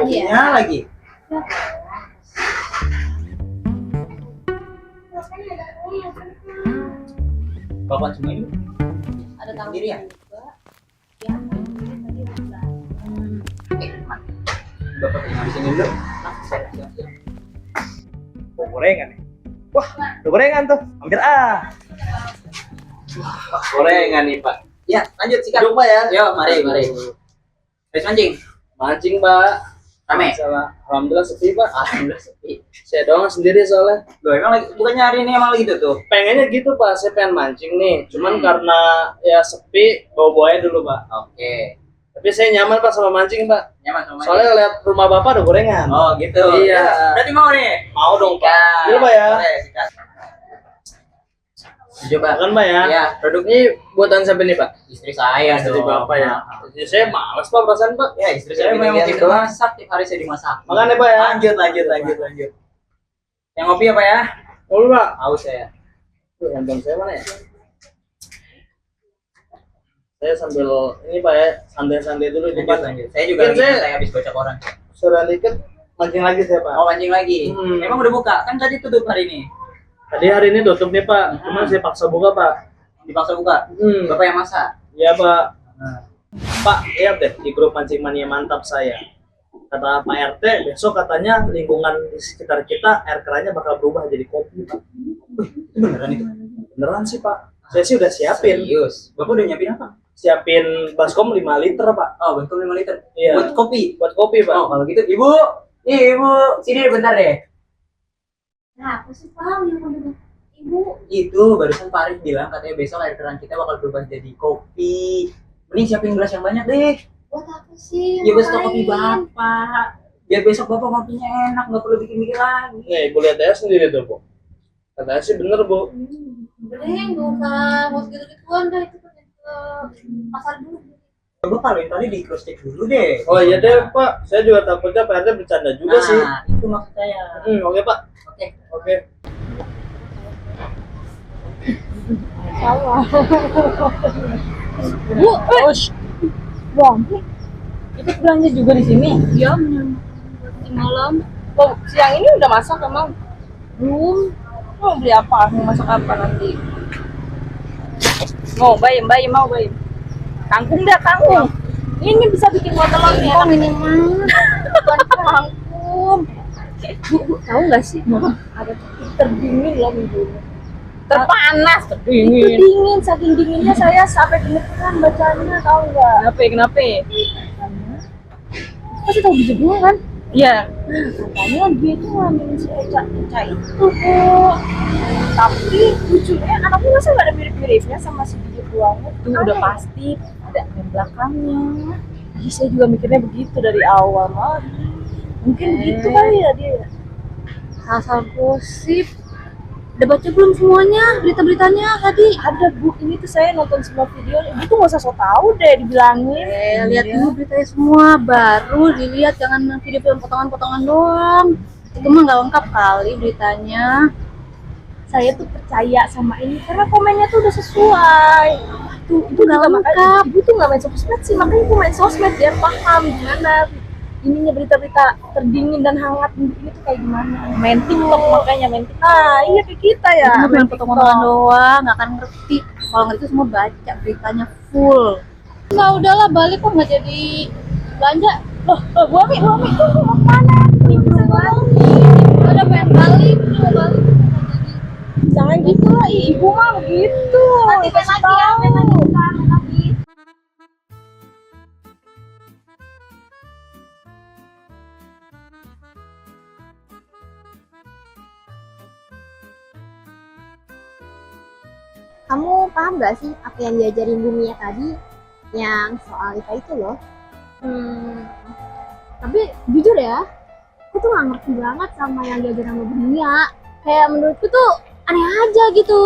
kopinya lagi. Bapak semua ini Ada tamu sendiri ya? juga. Ya, tadi udah. Bapak terima di sini dulu. Siap. Gorengan nih. Wah, ada gorengan tuh. Ambil Wah, gorengan nih Pak. Ya, lanjut sikat. Duduk, Pak, ya. Yo, mari. Habis mancing. Mancing, Pak. Rame? Alhamdulillah sepi, Pak. Alhamdulillah sepi. Saya doang sendiri soalnya. Loh, emang lagi bukannya hari ini emang lagi tutup? Pengennya gitu, Pak. Saya pengen mancing nih. Cuman karena ya sepi, bawa-bawa aja dulu, Pak. Oke. Tapi saya nyaman, Pak, sama mancing, Pak. Nyaman sama mancing? Soalnya lihat rumah Bapak ada gorengan. Oh, gitu. Iya. Berarti mau nih? Mau dong, Pak. Sikat. Iya, Pak, ya. Boleh, sikat. Coba. Kan, Pak, ya. Iya. Produk ini buatan siapa nih, Pak? Istri saya Istri dong. Bapak ya. Istri saya males, Pak, perasaan, Pak. Ya, istri saya memang tidak masak, tiap hari saya dimasak. Makanya, Pak, ya. Lanjut. Yang ngopi apa ya? Mau, Pak. Haus saya. Tuh, handphone saya mana ya? Saya sambil ini, Pak, ya, santai-santai dulu di depan. Lanjut. Saya juga Mungkin lagi saya- santai habis baca koran. Sudah dikit mancing lagi saya, Pak. Oh, mancing lagi. Emang udah buka? Kan tadi tutup hari ini. Tadi hari ini tutup nih, Pak. Cuma saya paksa buka, Pak. Dipaksa buka. Bapak yang masak. Iya, Pak. Nah. Pak, lihat deh di grup Mancing Mania Mantap saya. Kata Pak RT, besok katanya lingkungan di sekitar kita air kerannya bakal berubah jadi kopi, Pak. Itu beneran itu? Beneran sih, Pak. Saya sih udah siapin. Serius? Bapak udah nyiapin apa? Siapin baskom 5 liter, Pak. Oh, bentuk 5 liter. Iya. Buat kopi. Buat kopi, Pak. Oh, kalau gitu, Ibu. Nih, Ibu. Sini bentar deh. Nah, apa sih Pak yang udah Ibu? Itu barusan Pak Arif bilang katanya besok air keran kita bakal berubah jadi kopi. Mending siapin gelas yang banyak deh. Buat apa sih? Ya buat stok kopi Ngapain? Bapak. Biar besok Bapak ngopinya enak, nggak perlu bikin-bikin lagi. Nih, Ibu lihat aja sendiri tuh, Bu. Katanya sih bener, Bu. Udah deh, nggak usah mau gitu-gituan dah, itu pergi ke pasar dulu. Coba paling tadi di cross check dulu deh. Oh iya deh, Pak. Saya juga takutnya Pak RT bercanda juga sih. Nah, itu maksud saya. Oke, Pak. Oke. Oke. Salah. Bu, Bang, Ikut belanja juga di sini. dia menyambut malam Oh, siang ini udah masak emang? belum. Mau beli apa? Mau masak apa nanti? Mau bayam mau bayam. Kangkung dah kangkung. Ini bisa bikin wortel nih. Kok ini mah bukan kangkung. Bu, tahu nggak sih? Ada terdingin loh minggu ini. Terpanas, Itu terdingin. dingin, saking dinginnya saya sampai gemeteran bacanya, tahu nggak? Kenapa? Pasti tahu biji bunga kan? Iya. Katanya dia itu ngambilin si Eca itu, Bu. Tapi lucunya anaknya masa nggak ada mirip-miripnya sama si biji buahnya? Itu udah pasti ada yang belakangnya. Ih, saya juga mikirnya begitu dari awal mah. Mungkin gitu kali ya dia. Asal gosip. Udah baca belum semuanya berita-beritanya tadi? Ada Bu, ini tuh saya nonton semua video. Ibu tuh nggak usah so tau deh dibilangin. Lihat dulu beritanya semua, baru dilihat, jangan video-video potongan-potongan doang. Itu mah nggak lengkap kali beritanya. Saya tuh percaya sama ini karena komennya tuh udah sesuai. Itu nggak lengkap. Ibu tuh nggak main sosmed sih, makanya ibu main sosmed biar paham gimana ininya berita-berita terdingin dan hangat ini tuh kayak gimana. Main TikTok makanya main TikTok. Iya kayak kita ya, Itu main main potongan doang, nggak akan ngerti. Kalau ngerti semua baca beritanya full. Nggak, udahlah balik kok nggak jadi belanja. Loh, Bu Ami tuh mau kemana? Bisa balik. Udah pengen balik, udah balik. Jangan gitu lah, ibu mah begitu. Nanti main lagi ya, main lagi. Kamu paham gak sih apa yang diajarin Bu Mia tadi? Yang soal IPA itu loh. Tapi jujur ya, aku tuh gak ngerti banget sama yang diajarin sama Bu Mia. Kayak menurutku tuh aneh aja gitu.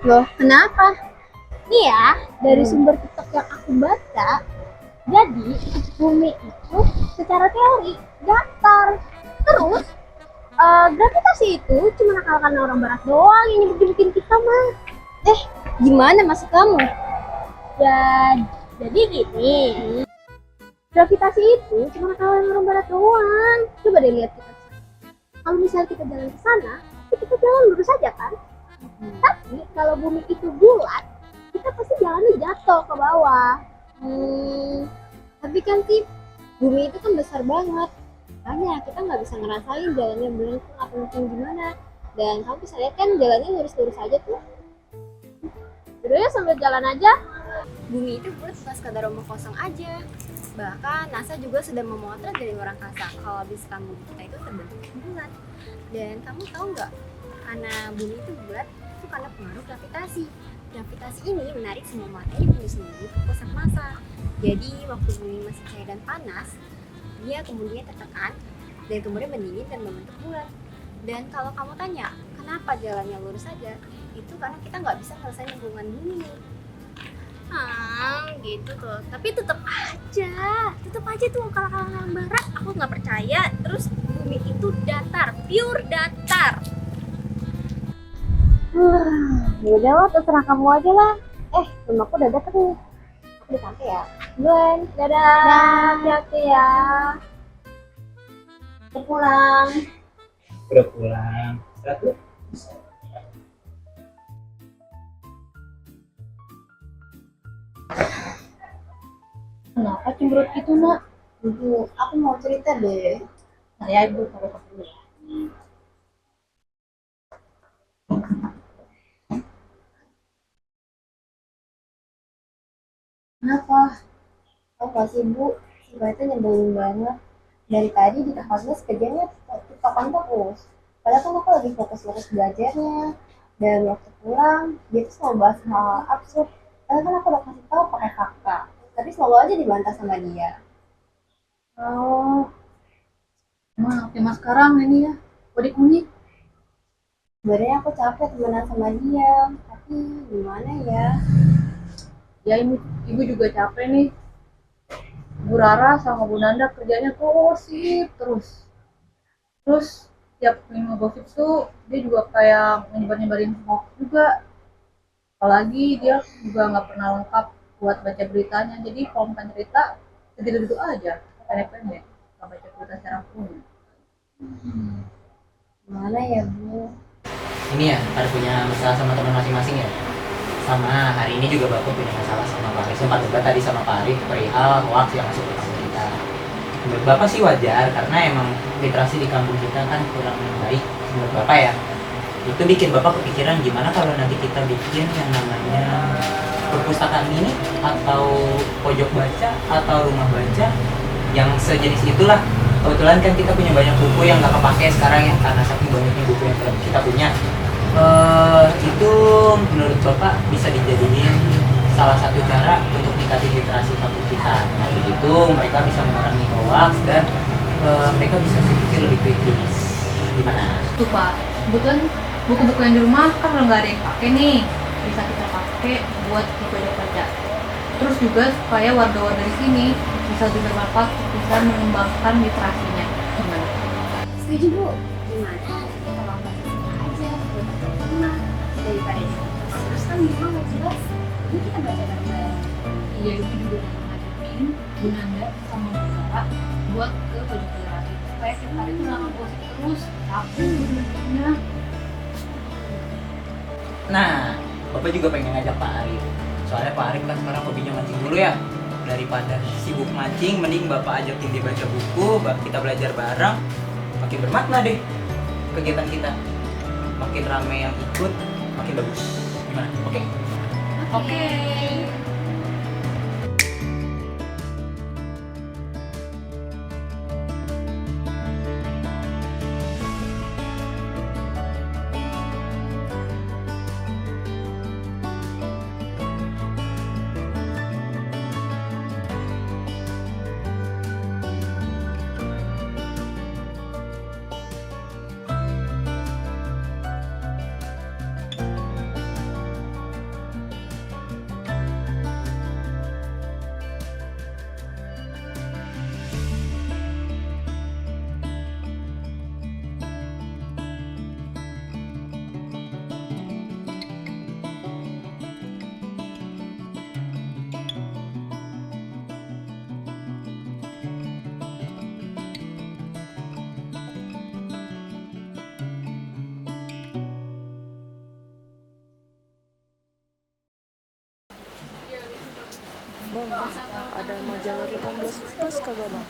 Loh, kenapa? Nih ya, dari sumber TikTok yang aku baca, jadi bumi itu secara teori datar. Terus, gravitasi itu cuma akal-akalan orang barat doang yang bikin kita mah. Gimana maksud kamu? Ya, jadi gini. Gravitasi itu cuma kawalan orang barat doang. Coba deh lihat kita. Kalau misalnya kita jalan ke sana, ya kita jalan lurus aja kan. Tapi kalau bumi itu bulat, kita pasti jalannya jatuh ke bawah. Tapi kan Tip, bumi itu kan besar banget. Makanya kita nggak bisa ngerasain jalannya melengkung atau mungkin gimana. Dan kamu bisa lihat kan jalannya lurus-lurus aja tuh. Udah ya sambil jalan aja. Bumi itu bulat bukan sekadar omong kosong aja. Bahkan NASA juga sudah memotret dari luar angkasa kalau misalkan bumi kita itu terbentuk bulat. Dan kamu tahu nggak, karena bumi itu bulat itu karena pengaruh gravitasi. Gravitasi ini menarik semua materi bumi sendiri ke pusat massa. Jadi waktu bumi masih cair dan panas, dia kemudian tertekan dan kemudian mendingin dan membentuk bulat. Dan kalau kamu tanya, kenapa jalannya lurus saja? Itu karena kita nggak bisa ngerasain lingkungan bumi. Gitu tuh. Tapi tetap aja tuh kalau orang barat aku nggak percaya. Terus bumi itu datar, pure datar. Ya udah lah, terserah kamu aja lah. Rumahku udah deket nih. Aku udah sampai ya. Gwen, dadah. Hati-hati ya. Udah pulang. Udah pulang. Satu. Kenapa cemberut gitu, Nak? Ibu, aku mau cerita deh. Saya Ibu kalau dulu ya. Kenapa? Tahu gak sih, Bu? Si Boy itu nyebelin banget. Dari tadi di tempat les kerjanya tiktokan terus. Padahal kan aku lagi fokus-fokus belajarnya. Dan waktu pulang, dia tuh selalu bahas hal absurd. Padahal kan aku udah kasih tahu pakai fakta. Tapi selalu aja dibantah sama dia. Oh, emang tema sekarang ini ya, unik-unik. Sebenarnya aku capek temenan sama dia. Tapi gimana ya? Ya ibu juga capek nih. Bu Rara sama Bu Nanda kerjanya gosip terus. Terus tiap minggu gosip tuh dia juga kayak nyebar-nyebarin hoax juga. Apalagi dia juga nggak pernah lengkap buat baca beritanya. Jadi kalau bukan cerita segitu-gitu aja, pendek-pendek. Nggak baca berita secara full. Gimana ya, Bu? Ini ya, ada punya masalah sama teman masing-masing ya. Sama hari ini juga Bapak punya masalah sama Pak Arif. Sempat debat tadi sama Pak Arif perihal hoax yang masuk ke kampung kita. Menurut Bapak sih wajar karena emang literasi di kampung kita kan kurang baik menurut Bapak ya. Itu bikin Bapak kepikiran gimana kalau nanti kita bikin yang namanya perpustakaan mini atau pojok baca atau rumah baca yang sejenis itulah. Kebetulan kan kita punya banyak buku yang nggak kepake sekarang ya karena saking banyaknya buku yang kita punya. Itu menurut Bapak bisa dijadiin salah satu cara untuk meningkatkan literasi kampung kita. Nah, itu mereka bisa mengurangi hoax dan mereka bisa berpikir lebih kritis. Gimana? Tuh Pak, kebetulan buku-buku yang di rumah kan udah nggak ada yang pakai nih, bisa kita pakai buat buku yang baca. Terus juga supaya warga-warga di sini bisa lebih bermanfaat, bisa mengembangkan literasinya. Gimana? Setuju, Bu. Gimana? Kita tolong baca aja buat rumah. Daripada terus kan di rumah nggak jelas. Ini kita baca bareng-bareng. Iya, itu juga ngajakin Bu Nanda sama Bu Sarah buat ke pojok literasi supaya setiap hari tuh nggak ngegosip terus, capek bener-benernya. Nah, Bapak juga pengen ngajak Pak Arif. Soalnya Pak Arif kan sekarang hobinya mancing dulu ya. Daripada sibuk mancing, mending Bapak ajakin dia baca buku, kita belajar bareng. Makin bermakna deh kegiatan kita. Makin rame yang ikut, makin bagus. Gimana? Oke? Oke. Bang, ada majalah tentang gosip plus kagak bang?